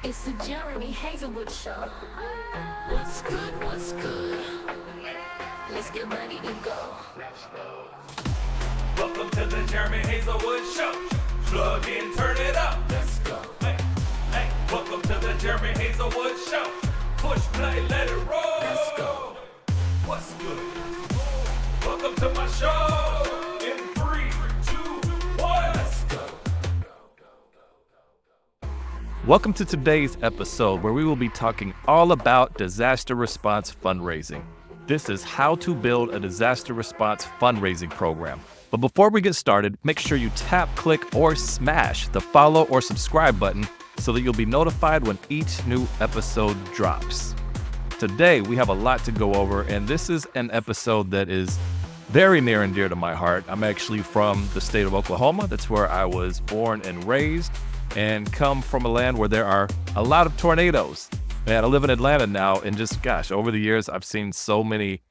It's the Jeremy Haselwood Show. What's good? What's good? Let's get ready to go. Welcome to the Jeremy Haselwood Show. Plug in, turn it up. Let's go. Hey, hey. Welcome to the Jeremy Haselwood Show. Push play, let it roll. Let's go. What's good? Welcome to my show. In 3, 2, 1. Let's go. Welcome to today's episode where we will be talking all about disaster response fundraising. This is how to build a disaster response fundraising program. But before we get started, make sure you tap, click, or smash the follow or subscribe button so that you'll be notified when each new episode drops. Today, we have a lot to go over, and this is an episode that is very near and dear to my heart. I'm actually from the state of Oklahoma. That's where I was born and raised, and come from a land where there are a lot of tornadoes. Man, I live in Atlanta now, and just, over the years, I've seen so many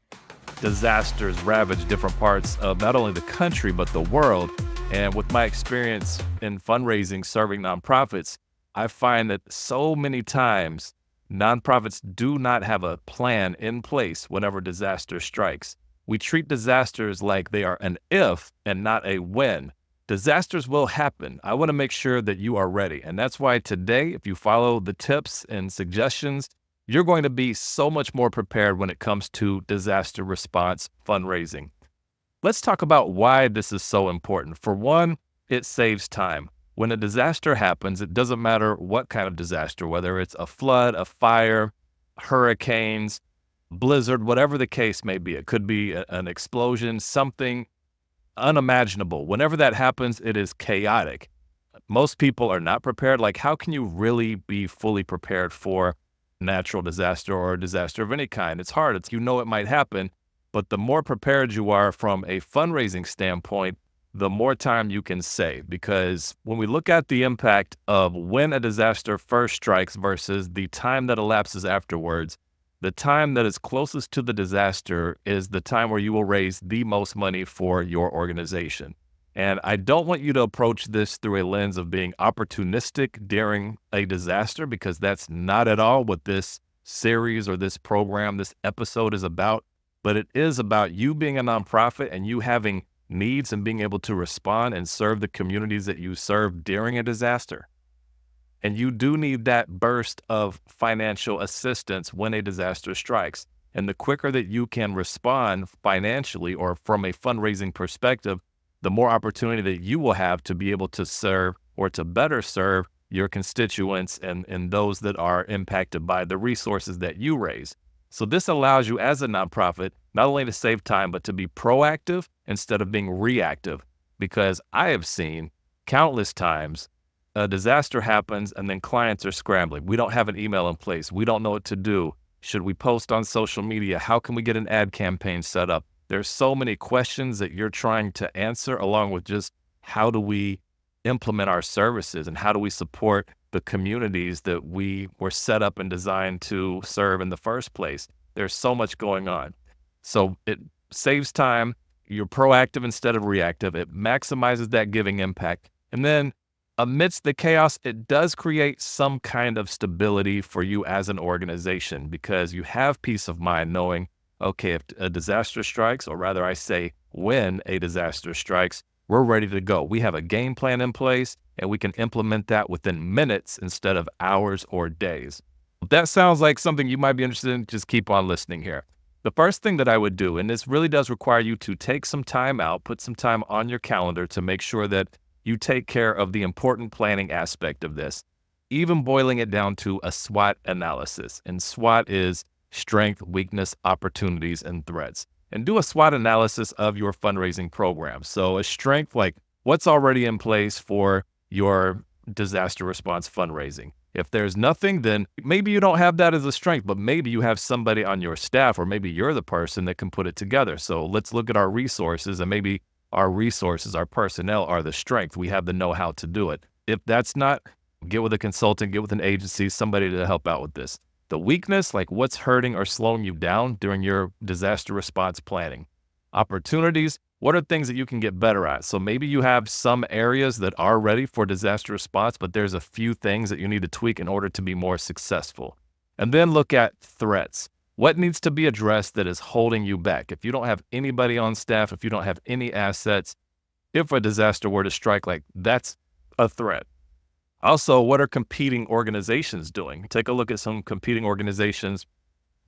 disasters ravage different parts of not only the country, but the world. And with my experience in fundraising, serving nonprofits, I find that so many times nonprofits do not have a plan in place whenever disaster strikes. We treat disasters like they are an if and not a when. Disasters will happen. I want to make sure that you are ready. And that's why today, if you follow the tips and suggestions, you're going to be so much more prepared when it comes to disaster response fundraising. Let's talk about why this is so important. For one, it saves time. When a disaster happens, it doesn't matter what kind of disaster, whether it's a flood, a fire, hurricanes, blizzard, whatever the case may be. It could be an explosion, something unimaginable. Whenever that happens, it is chaotic. Most people are not prepared. Like, how can you really be fully prepared for natural disaster or a disaster of any kind? It's hard. You know it might happen, but the more prepared you are from a fundraising standpoint, the more time you can save. Because when we look at the impact of when a disaster first strikes versus the time that elapses afterwards, the time that is closest to the disaster is the time where you will raise the most money for your organization. And I don't want you to approach this through a lens of being opportunistic during a disaster, because that's not at all what this series or this program, this episode is about. But it is about you being a nonprofit and you having needs and being able to respond and serve the communities that you serve during a disaster. And you do need that burst of financial assistance when a disaster strikes. And the quicker that you can respond financially or from a fundraising perspective, the more opportunity that you will have to be able to serve or to better serve your constituents and those that are impacted by the resources that you raise. So this allows you as a nonprofit not only to save time, but to be proactive instead of being reactive. Because I have seen countless times a disaster happens and then clients are scrambling. We don't have an email in place. We don't know what to do. Should we post on social media? How can we get an ad campaign set up? There's so many questions that you're trying to answer, along with just how do we implement our services and how do we support the communities that we were set up and designed to serve in the first place. There's so much going on. So it saves time. You're proactive instead of reactive. It maximizes that giving impact. And then amidst the chaos, it does create some kind of stability for you as an organization, because you have peace of mind knowing, okay, if a disaster strikes, or rather I say when a disaster strikes, we're ready to go. We have a game plan in place and we can implement that within minutes instead of hours or days. If that sounds like something you might be interested in, just keep on listening here. The first thing that I would do, and this really does require you to take some time out, put some time on your calendar to make sure that you take care of the important planning aspect of this, even boiling it down to a SWOT analysis. And SWOT is strength, weakness, opportunities, and threats. And do a SWOT analysis of your fundraising program. So a strength, like what's already in place for your disaster response fundraising. If there's nothing, then maybe you don't have that as a strength, but maybe you have somebody on your staff, or maybe you're the person that can put it together. So let's look at our resources, and maybe our resources, our personnel are the strength. We have the know-how to do it. If that's not, get with a consultant, get with an agency, somebody to help out with this. The weakness, like what's hurting or slowing you down during your disaster response planning. Opportunities, What are things that you can get better at? So maybe you have some areas that are ready for disaster response, but there's a few things that you need to tweak in order to be more successful. And then look at threats. What needs to be addressed that is holding you back? If you don't have anybody on staff, if you don't have any assets, if a disaster were to strike, like that's a threat. Also, what are competing organizations doing? Take a look at some competing organizations,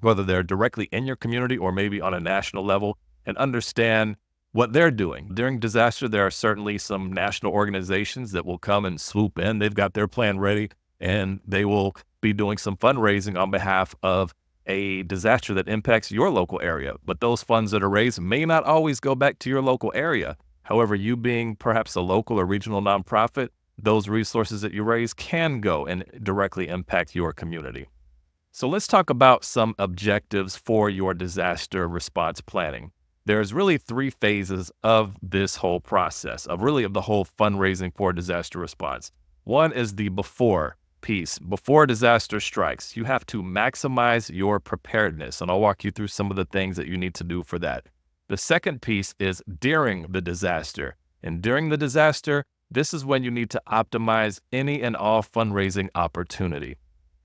whether they're directly in your community or maybe on a national level, and understand what they're doing. During disaster, there are certainly some national organizations that will come and swoop in. They've got their plan ready, and they will be doing some fundraising on behalf of a disaster that impacts your local area. But those funds that are raised may not always go back to your local area. However, you being perhaps a local or regional nonprofit, those resources that you raise can go and directly impact your community. So let's talk about some objectives for your disaster response planning. There's really 3 phases of this whole process, of the whole fundraising for disaster response. One is the before piece. Before disaster strikes, you have to maximize your preparedness, and I'll walk you through some of the things that you need to do for that. The second piece is during the disaster. And during the disaster, this is when you need to optimize any and all fundraising opportunity.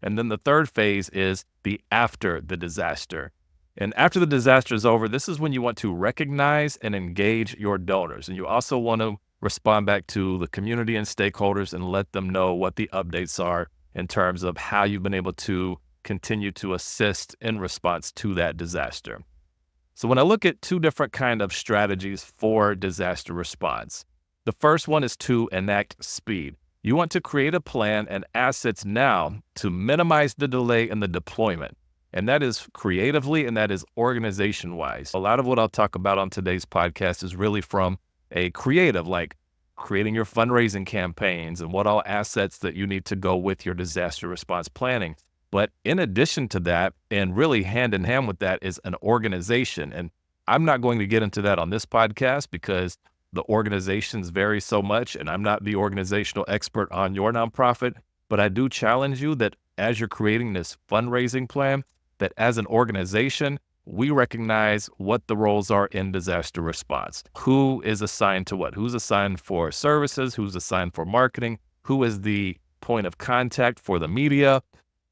And then the third phase is the after the disaster. And after the disaster is over, this is when you want to recognize and engage your donors. And you also want to respond back to the community and stakeholders and let them know what the updates are in terms of how you've been able to continue to assist in response to that disaster. So when I look at 2 different kind of strategies for disaster response, the first one is to enact speed. You want to create a plan and assets now to minimize the delay in the deployment. And that is creatively and that is organization-wise. A lot of what I'll talk about on today's podcast is really from a creative, like creating your fundraising campaigns and what all assets that you need to go with your disaster response planning. But in addition to that, and really hand in hand with that, is an organization. And I'm not going to get into that on this podcast because the organizations vary so much, and I'm not the organizational expert on your nonprofit, but I do challenge you that as you're creating this fundraising plan, that as an organization, we recognize what the roles are in disaster response. Who is assigned to what? Who's assigned for services? Who's assigned for marketing? Who is the point of contact for the media?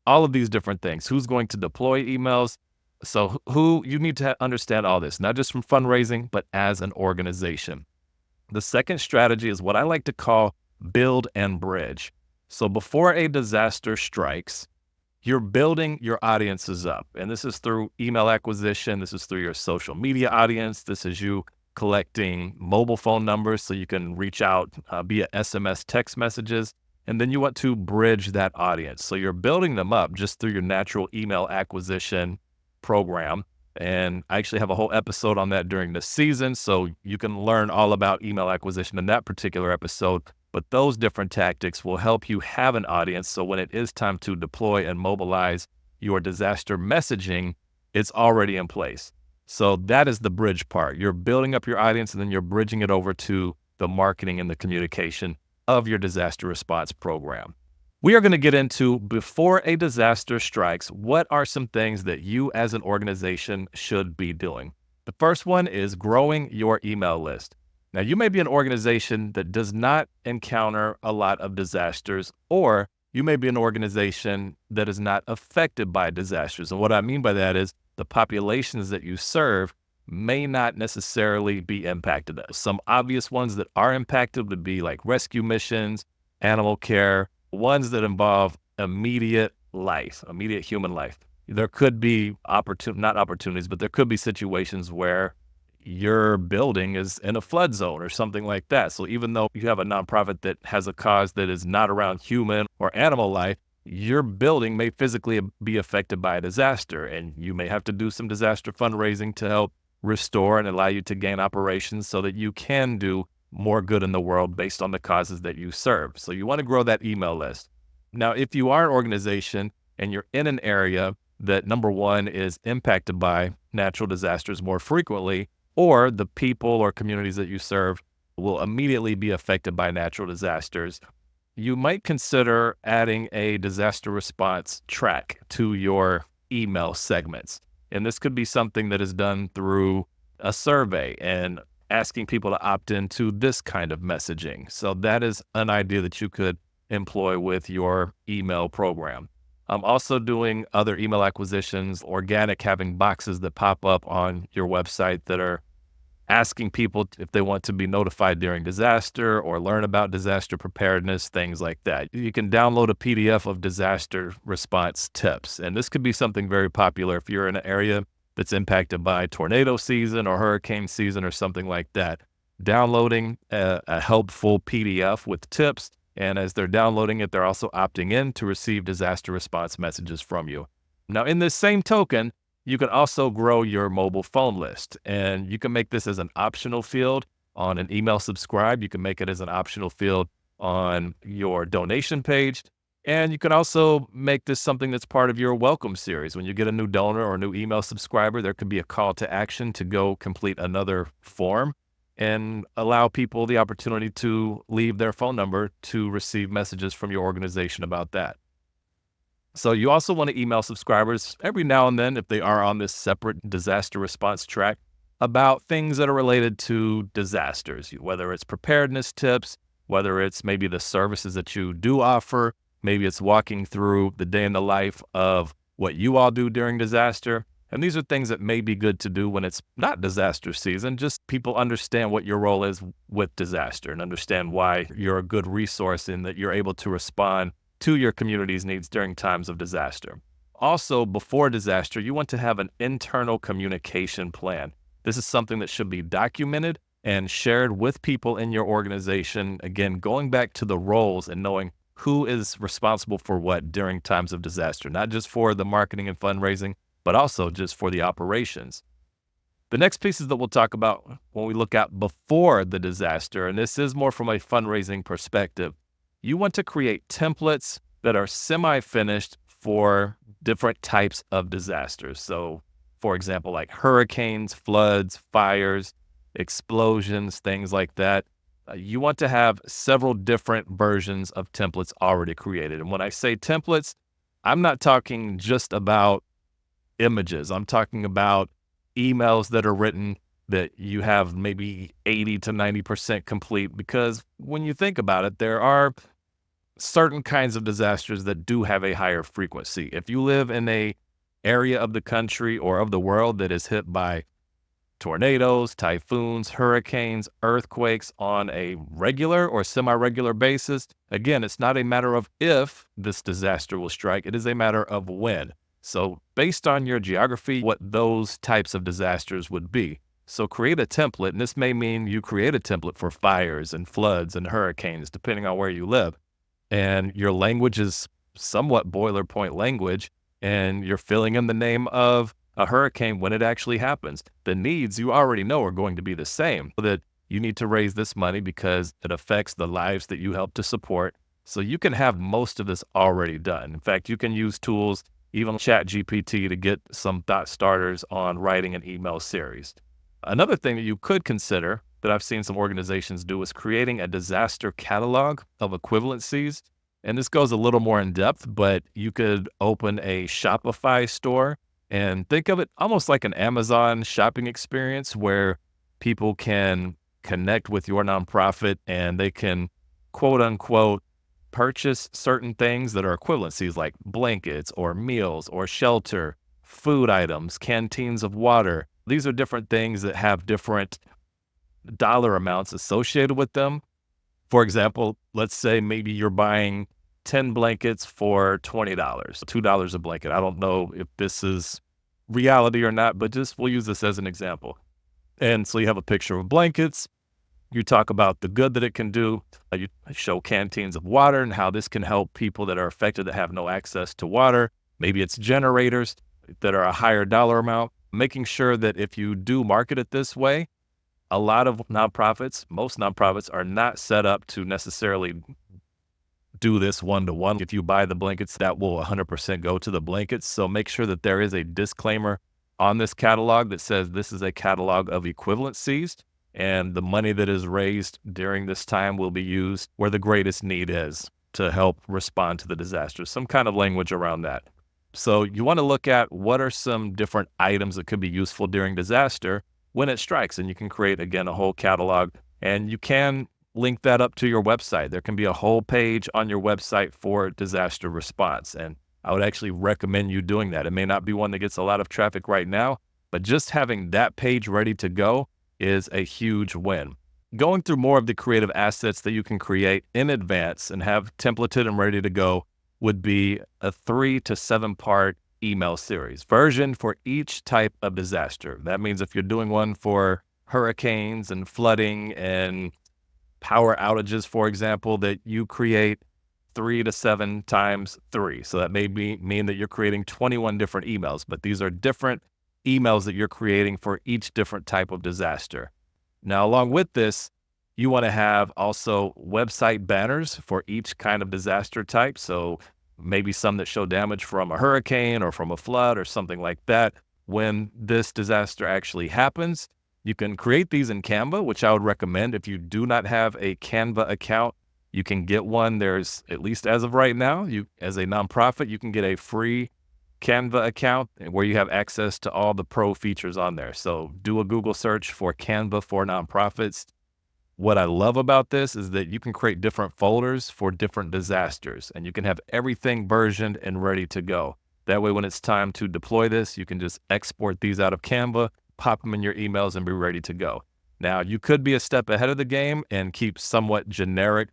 All of these different things. Who's going to deploy emails? So you need to understand all this, not just from fundraising, but as an organization. The second strategy is what I like to call build and bridge. So before a disaster strikes, you're building your audiences up. And this is through email acquisition. This is through your social media audience. This is you collecting mobile phone numbers so you can reach out via SMS text messages. And then you want to bridge that audience. So you're building them up just through your natural email acquisition program. And I actually have a whole episode on that during the season, so you can learn all about email acquisition in that particular episode. But those different tactics will help you have an audience, so when it is time to deploy and mobilize your disaster messaging, it's already in place. So that is the bridge part. You're building up your audience, and then you're bridging it over to the marketing and the communication of your disaster response program. We are going to get into, before a disaster strikes, what are some things that you as an organization should be doing? The first one is growing your email list. Now, you may be an organization that does not encounter a lot of disasters, or you may be an organization that is not affected by disasters. And what I mean by that is the populations that you serve may not necessarily be impacted. Some obvious ones that are impacted would be like rescue missions, animal care, ones that involve immediate human life. There could be not opportunities, but there could be situations where your building is in a flood zone or something like that. So even though you have a nonprofit that has a cause that is not around human or animal life, your building may physically be affected by a disaster, and you may have to do some disaster fundraising to help restore and allow you to gain operations so that you can do more good in the world based on the causes that you serve. So you want to grow that email list. Now, if you are an organization and you're in an area that, number one, is impacted by natural disasters more frequently, or the people or communities that you serve will immediately be affected by natural disasters, you might consider adding a disaster response track to your email segments. And this could be something that is done through a survey. And asking people to opt into this kind of messaging. So that is an idea that you could employ with your email program. I'm also doing other email acquisitions, organic, having boxes that pop up on your website that are asking people if they want to be notified during disaster or learn about disaster preparedness, things like that. You can download a PDF of disaster response tips. And this could be something very popular if you're in an area that's impacted by tornado season or hurricane season or something like that. Downloading a helpful PDF with tips. And as they're downloading it, they're also opting in to receive disaster response messages from you. Now, in this same token, you can also grow your mobile phone list, and you can make this as an optional field on an email subscribe. You can make it as an optional field on your donation page. And you can also make this something that's part of your welcome series. When you get a new donor or a new email subscriber, there could be a call to action to go complete another form and allow people the opportunity to leave their phone number to receive messages from your organization about that. So you also want to email subscribers every now and then, if they are on this separate disaster response track, about things that are related to disasters, whether it's preparedness tips, whether it's maybe the services that you do offer, maybe it's walking through the day in the life of what you all do during disaster. And these are things that may be good to do when it's not disaster season. Just people understand what your role is with disaster and understand why you're a good resource and that you're able to respond to your community's needs during times of disaster. Also, before disaster, you want to have an internal communication plan. This is something that should be documented and shared with people in your organization. Again, going back to the roles and knowing who is responsible for what during times of disaster, not just for the marketing and fundraising, but also just for the operations. The next pieces that we'll talk about when we look at before the disaster, and this is more from a fundraising perspective, you want to create templates that are semi-finished for different types of disasters. So, for example, like hurricanes, floods, fires, explosions, things like that. You want to have several different versions of templates already created. And when I say templates, I'm not talking just about images. I'm talking about emails that are written that you have maybe 80 to 90% complete, because when you think about it, there are certain kinds of disasters that do have a higher frequency. If you live in a area of the country or of the world that is hit by tornadoes, typhoons, hurricanes, earthquakes on a regular or semi-regular basis, again, it's not a matter of if this disaster will strike, it is a matter of when. So based on your geography, what those types of disasters would be. So create a template, and this may mean you create a template for fires and floods and hurricanes, depending on where you live. And your language is somewhat boilerplate language, and you're filling in the name of a hurricane when it actually happens. The needs you already know are going to be the same, that you need to raise this money because it affects the lives that you help to support. So you can have most of this already done. In fact, you can use tools, even ChatGPT, to get some thought starters on writing an email series. Another thing that you could consider that I've seen some organizations do is creating a disaster catalog of equivalencies. And this goes a little more in depth, but you could open a Shopify store and think of it almost like an Amazon shopping experience where people can connect with your nonprofit and they can, quote unquote, purchase certain things that are equivalencies like blankets or meals or shelter, food items, canteens of water. These are different things that have different dollar amounts associated with them. For example, let's say maybe you're buying 10 blankets for $20, $2 a blanket. I don't know if this is reality or not, but we'll use this as an example. And so you have a picture of blankets. You talk about the good that it can do. You show canteens of water and how this can help people that are affected that have no access to water. Maybe it's generators that are a higher dollar amount. Making sure that if you do market it this way, a lot of nonprofits, most nonprofits are not set up to necessarily do this one-to-one. If you buy the blankets, that will 100% go to the blankets. So make sure that there is a disclaimer on this catalog that says this is a catalog of equivalencies, and the money that is raised during this time will be used where the greatest need is to help respond to the disaster. Some kind of language around that. So you want to look at what are some different items that could be useful during disaster. when it strikes. And you can create, again, a whole catalog, and you can link that up to your website. There can be a whole page on your website for disaster response. And I would actually recommend you doing that. It may not be one that gets a lot of traffic right now, but just having that page ready to go is a huge win. Going through more of the creative assets that you can create in advance and have templated and ready to go would be a 3 to 7 part email series, version for each type of disaster. That means if you're doing one for hurricanes and flooding and power outages, for example, that you create 3 to 7 times 3. So that may mean that you're creating 21 different emails, but these are different emails that you're creating for each different type of disaster. Now, along with this, you want to have also website banners for each kind of disaster type. So maybe some that show damage from a hurricane or from a flood or something like that. When this disaster actually happens, you can create these in Canva, which I would recommend. If you do not have a Canva account, you can get one. There's, at least as of right now, you, as a nonprofit, you can get a free Canva account where you have access to all the pro features on there. So do a Google search for Canva for nonprofits. What I love about this is that you can create different folders for different disasters, and you can have everything versioned and ready to go. That way, when it's time to deploy this, you can just export these out of Canva, pop them in your emails, and be ready to go. Now, you could be a step ahead of the game and keep somewhat generic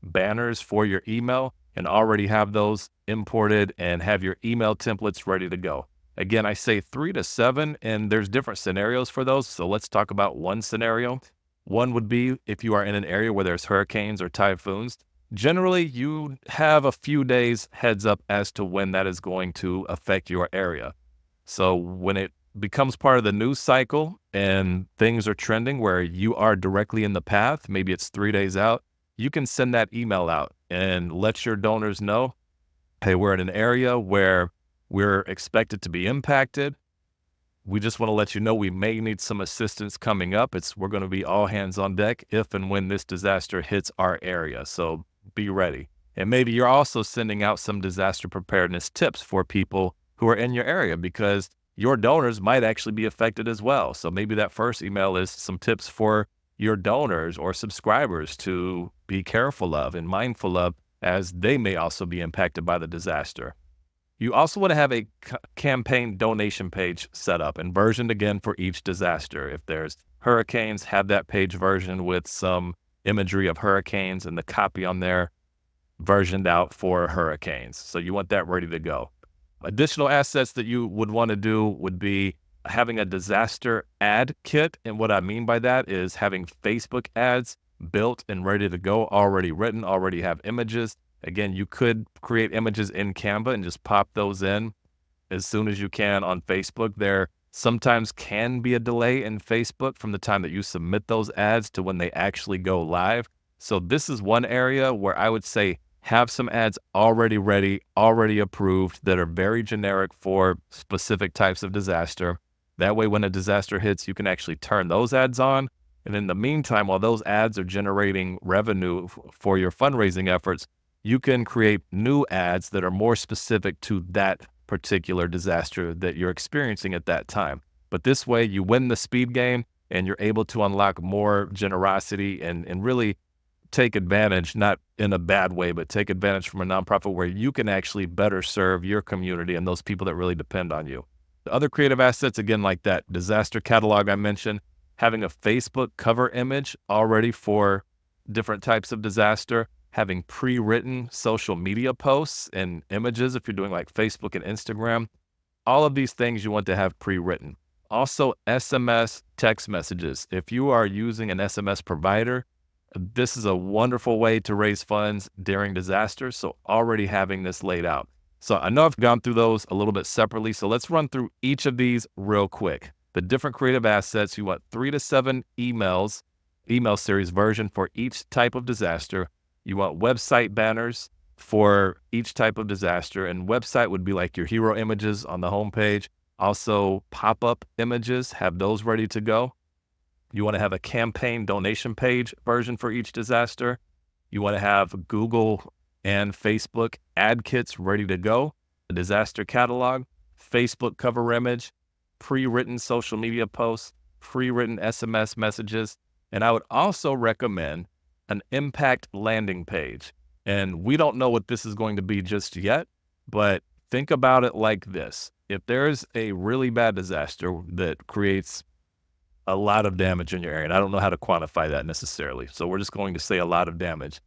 banners for your email and already have those imported and have your email templates ready to go. Again, I say 3 to 7, and there's different scenarios for those. So let's talk about one scenario. One would be if you are in an area where there's hurricanes or typhoons. Generally, you have a few days heads up as to when that is going to affect your area. So when it becomes part of the news cycle and things are trending where you are directly in the path, maybe it's 3 days out, you can send that email out and let your donors know, hey, we're in an area where we're expected to be impacted. We just want to let you know we may need some assistance coming up. We're going to be all hands on deck if and when this disaster hits our area. So be ready. And maybe you're also sending out some disaster preparedness tips for people who are in your area, because your donors might actually be affected as well. So maybe that first email is some tips for your donors or subscribers to be careful of and mindful of, as they may also be impacted by the disaster. You also want to have a campaign donation page set up and versioned again for each disaster. If there's hurricanes, have that page versioned with some imagery of hurricanes and the copy on there versioned out for hurricanes. So you want that ready to go. Additional assets that you would want to do would be having a disaster ad kit. And what I mean by that is having Facebook ads built and ready to go, already written, already have images. Again, you could create images in Canva and just pop those in as soon as you can on Facebook. There sometimes can be a delay in Facebook from the time that you submit those ads to when they actually go live. So this is one area where I would say have some ads already ready, already approved, that are very generic for specific types of disaster. That way, when a disaster hits, you can actually turn those ads on. And in the meantime, while those ads are generating revenue for your fundraising efforts, you can create new ads that are more specific to that particular disaster that you're experiencing at that time. But this way, you win the speed game and you're able to unlock more generosity and really take advantage, not in a bad way, but take advantage from a nonprofit where you can actually better serve your community and those people that really depend on you. The other creative assets, again, like that disaster catalog I mentioned, having a Facebook cover image already for different types of disaster, having pre-written social media posts and images if you're doing like Facebook and Instagram. All of these things you want to have pre-written. Also, SMS text messages. If you are using an SMS provider, this is a wonderful way to raise funds during disasters. So already having this laid out. So I know I've gone through those a little bit separately. So let's run through each of these real quick. The different creative assets, you want 3 to 7 email series version for each type of disaster. You want website banners for each type of disaster, and website would be like your hero images on the homepage. Also, pop-up images, have those ready to go. You want to have a campaign donation page version for each disaster. You want to have Google and Facebook ad kits ready to go, a disaster catalog, Facebook cover image, pre-written social media posts, pre-written SMS messages. And I would also recommend an impact landing page. And we don't know what this is going to be just yet, but think about it like this. If there's a really bad disaster that creates a lot of damage in your area, and I don't know how to quantify that necessarily, so we're just going to say a lot of damage.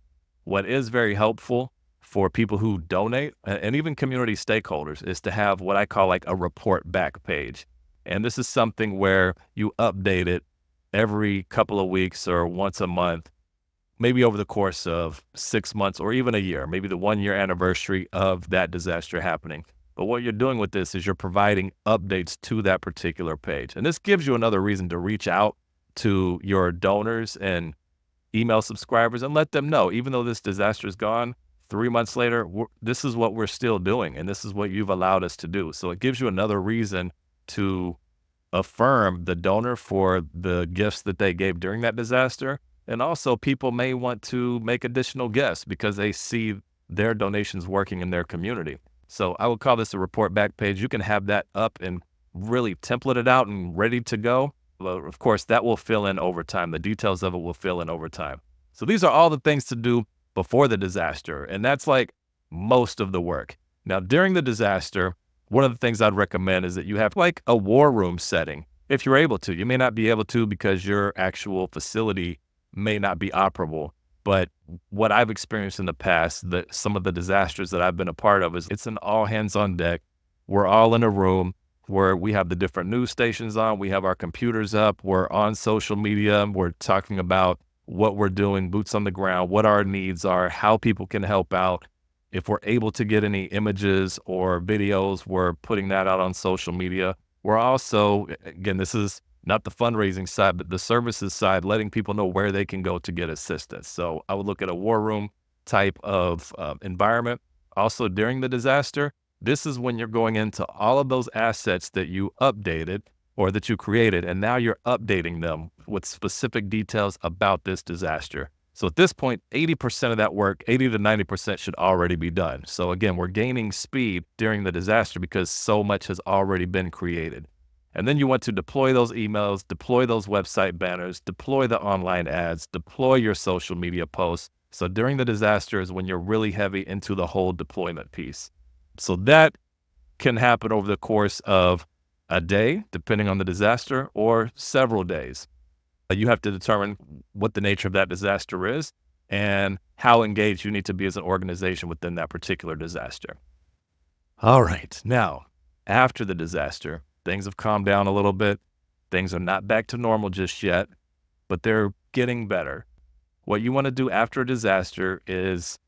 What is very helpful for people who donate and even community stakeholders is to have what I call like a report back page. And this is something where you update it every couple of weeks or once a month, maybe over the course of 6 months or even a year, maybe the 1 year anniversary of that disaster happening. But what you're doing with this is you're providing updates to that particular page. And this gives you another reason to reach out to your donors and email subscribers and let them know, even though this disaster is gone, 3 months later, this is what we're still doing. And this is what you've allowed us to do. So it gives you another reason to affirm the donor for the gifts that they gave during that disaster. And also people may want to make additional gifts because they see their donations working in their community. So I would call this a report back page. You can have that up and really template it out and ready to go. Well, of course, that will fill in over time. The details of it will fill in over time. So these are all the things to do before the disaster. And that's like most of the work. Now, during the disaster, one of the things I'd recommend is that you have like a war room setting if you're able to. You may not be able to because your actual facility may not be operable. But what I've experienced in the past, that some of the disasters that I've been a part of, is it's an all hands on deck. We're all in a room where we have the different news stations on, we have our computers up, we're on social media, we're talking about what we're doing, boots on the ground, what our needs are, how people can help out. If we're able to get any images or videos, we're putting that out on social media. We're also, again, this is not the fundraising side, but the services side, letting people know where they can go to get assistance. So I would look at a war room type of environment. Also during the disaster, this is when you're going into all of those assets that you updated or that you created, and now you're updating them with specific details about this disaster. So at this point, 80% of that work, 80 to 90% should already be done. So again, we're gaining speed during the disaster because so much has already been created. And then you want to deploy those emails, deploy those website banners, deploy the online ads, deploy your social media posts. So during the disaster is when you're really heavy into the whole deployment piece. So that can happen over the course of a day, depending on the disaster, or several days. You have to determine what the nature of that disaster is and how engaged you need to be as an organization within that particular disaster. All right. Now, after the disaster, things have calmed down a little bit. Things are not back to normal just yet, but they're getting better. What you want to do after a disaster is,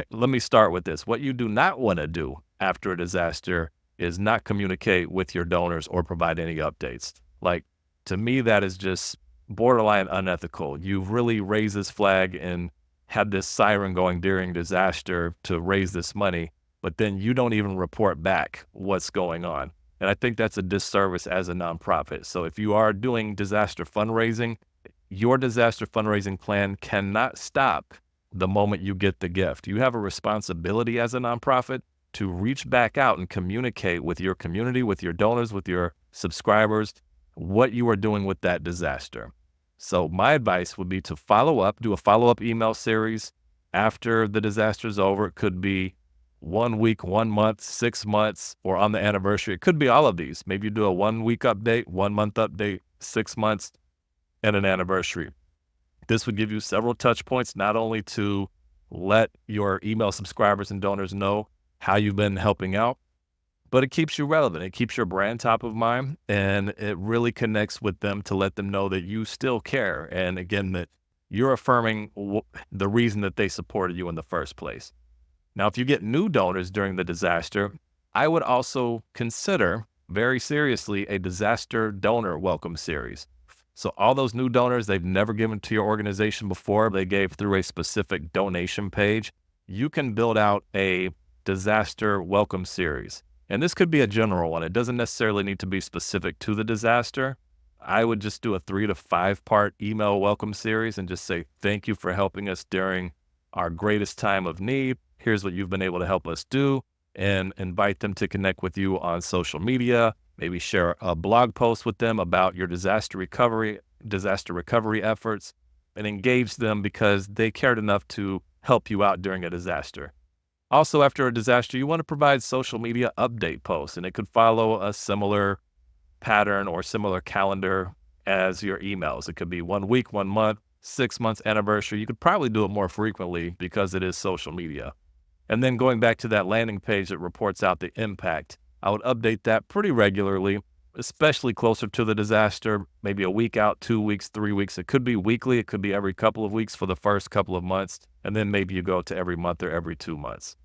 let me start with this. What you do not want to do after a disaster is not communicate with your donors or provide any updates. Like, to me, that is just borderline unethical. You've really raised this flag and had this siren going during disaster to raise this money, but then you don't even report back what's going on. And I think that's a disservice as a nonprofit. So if you are doing disaster fundraising, your disaster fundraising plan cannot stop the moment you get the gift. You have a responsibility as a nonprofit to reach back out and communicate with your community, with your donors, with your subscribers, what you are doing with that disaster. So my advice would be to follow up, do a follow-up email series after the disaster is over. It could be 1 week, 1 month, 6 months, or on the anniversary. It could be all of these. Maybe you do a 1 week update, 1 month update, 6 months, and an anniversary. This would give you several touch points, not only to let your email subscribers and donors know how you've been helping out, but it keeps you relevant. It keeps your brand top of mind, and it really connects with them to let them know that you still care. And again, that you're affirming the reason that they supported you in the first place. Now, if you get new donors during the disaster, I would also consider very seriously a disaster donor welcome series. So all those new donors, they've never given to your organization before, they gave through a specific donation page. You can build out a disaster welcome series. And this could be a general one. It doesn't necessarily need to be specific to the disaster. I would just do a 3 to 5 part email welcome series and just say, thank you for helping us during our greatest time of need. Here's what you've been able to help us do, and invite them to connect with you on social media. maybe share a blog post with them about your disaster recovery efforts, and engage them because they cared enough to help you out during a disaster. Also, after a disaster, you want to provide social media update posts, and it could follow a similar pattern or similar calendar as your emails. It could be 1 week, 1 month, 6 months anniversary. You could probably do it more frequently because it is social media. And then going back to that landing page that reports out the impact, I would update that pretty regularly, especially closer to the disaster, maybe a week out, 2 weeks, 3 weeks. It could be weekly. It could be every couple of weeks for the first couple of months. And then maybe you go to every month or every 2 months.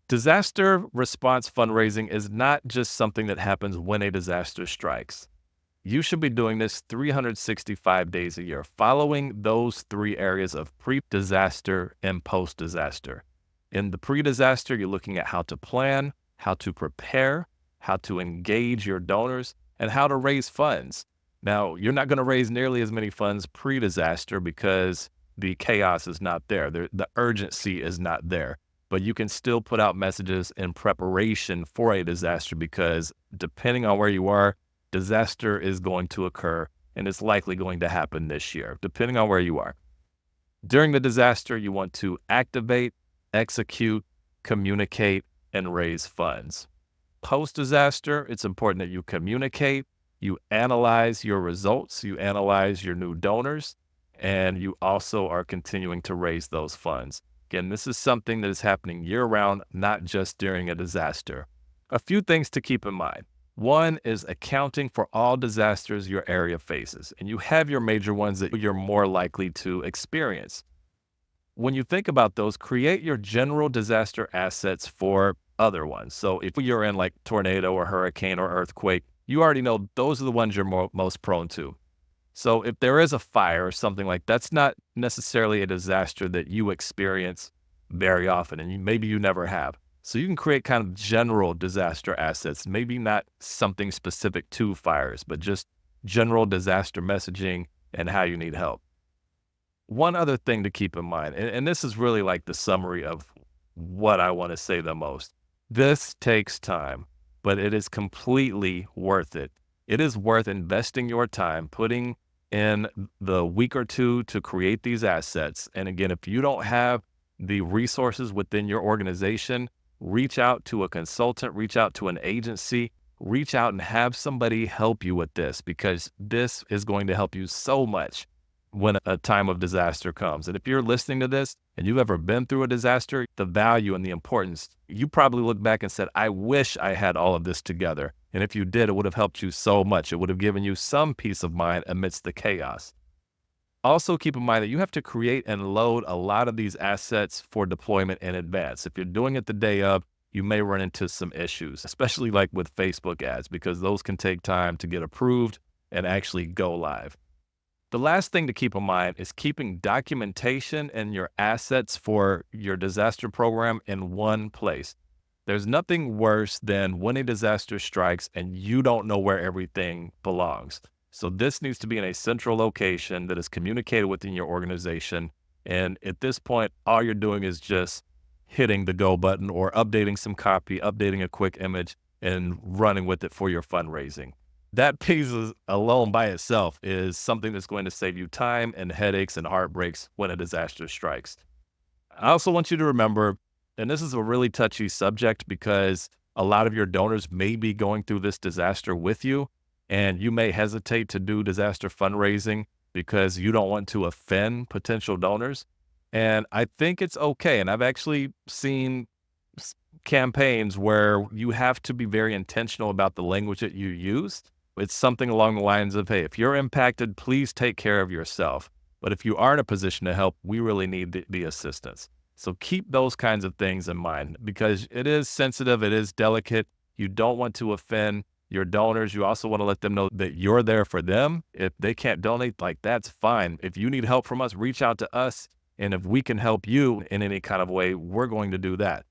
Disaster response fundraising is not just something that happens when a disaster strikes. You should be doing this 365 days a year, following those 3 areas of pre-disaster and post-disaster. In the pre-disaster, you're looking at how to plan, how to prepare, how to engage your donors, and how to raise funds. Now, you're not going to raise nearly as many funds pre-disaster because the chaos is not there. The urgency is not there. But you can still put out messages in preparation for a disaster because depending on where you are, disaster is going to occur and it's likely going to happen this year, depending on where you are. During the disaster, you want to activate, execute, communicate, and raise funds. Post-disaster, it's important that you communicate, you analyze your results, you analyze your new donors, and you also are continuing to raise those funds. Again, this is something that is happening year-round, not just during a disaster. A few things to keep in mind. One is accounting for all disasters your area faces, and you have your major ones that you're more likely to experience. When you think about those, create your general disaster assets for other ones. So if you're in like tornado or hurricane or earthquake, you already know those are the ones you're most prone to. So if there is a fire or something like that's not necessarily a disaster that you experience very often, and maybe you never have. So you can create kind of general disaster assets, maybe not something specific to fires, but just general disaster messaging and how you need help. One other thing to keep in mind, and this is really like the summary of what I want to say the most. This takes time, but it is completely worth it. It is worth investing your time, putting in the week or two to create these assets. And again, if you don't have the resources within your organization, reach out to a consultant, reach out to an agency, reach out and have somebody help you with this because this is going to help you so much when a time of disaster comes. And if you're listening to this and you've ever been through a disaster, the value and the importance, you probably look back and said, I wish I had all of this together. And if you did, it would have helped you so much. It would have given you some peace of mind amidst the chaos. Also keep in mind that you have to create and load a lot of these assets for deployment in advance. If you're doing it the day of, you may run into some issues, especially like with Facebook ads, because those can take time to get approved and actually go live. The last thing to keep in mind is keeping documentation and your assets for your disaster program in one place. There's nothing worse than when a disaster strikes and you don't know where everything belongs. So this needs to be in a central location that is communicated within your organization. And at this point, all you're doing is just hitting the go button or updating some copy, updating a quick image, and running with it for your fundraising. That piece alone by itself is something that's going to save you time and headaches and heartbreaks when a disaster strikes. I also want you to remember, and this is a really touchy subject because a lot of your donors may be going through this disaster with you, and you may hesitate to do disaster fundraising because you don't want to offend potential donors. And I think it's okay. And I've actually seen campaigns where you have to be very intentional about the language that you use. It's something along the lines of, hey, if you're impacted, please take care of yourself. But if you are in a position to help, we really need the assistance. So keep those kinds of things in mind because it is sensitive, it is delicate. You don't want to offend your donors. You also want to let them know that you're there for them. If they can't donate, like that's fine. If you need help from us, reach out to us. And if we can help you in any kind of way, we're going to do that.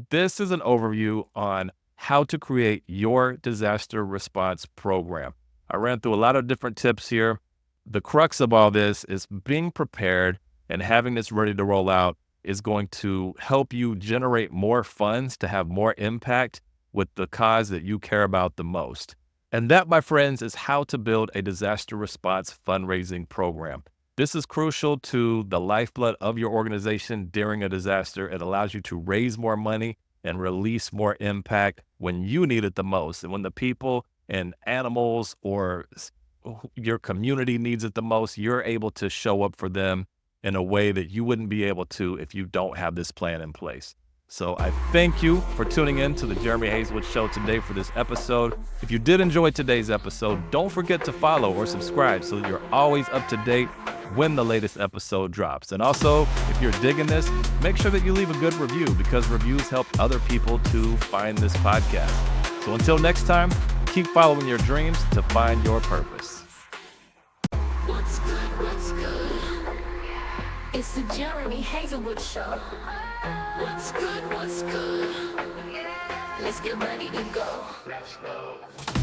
This is an overview on how to create your disaster response program. I ran through a lot of different tips here. The crux of all this is being prepared and having this ready to roll out is going to help you generate more funds to have more impact with the cause that you care about the most. And that, my friends, is how to build a disaster response fundraising program. This is crucial to the lifeblood of your organization during a disaster. It allows you to raise more money and release more impact when you need it the most. And when the people and animals or your community needs it the most, you're able to show up for them in a way that you wouldn't be able to if you don't have this plan in place. So I thank you for tuning in to the Jeremy Haselwood Show today for this episode. If you did enjoy today's episode, don't forget to follow or subscribe so that you're always up to date when the latest episode drops. And also, if you're digging this, make sure that you leave a good review because reviews help other people to find this podcast. So until next time, keep following your dreams to find your purpose. What's good, what's good? It's the Jeremy Haselwood Show. What's good, what's good? Let's get ready to go.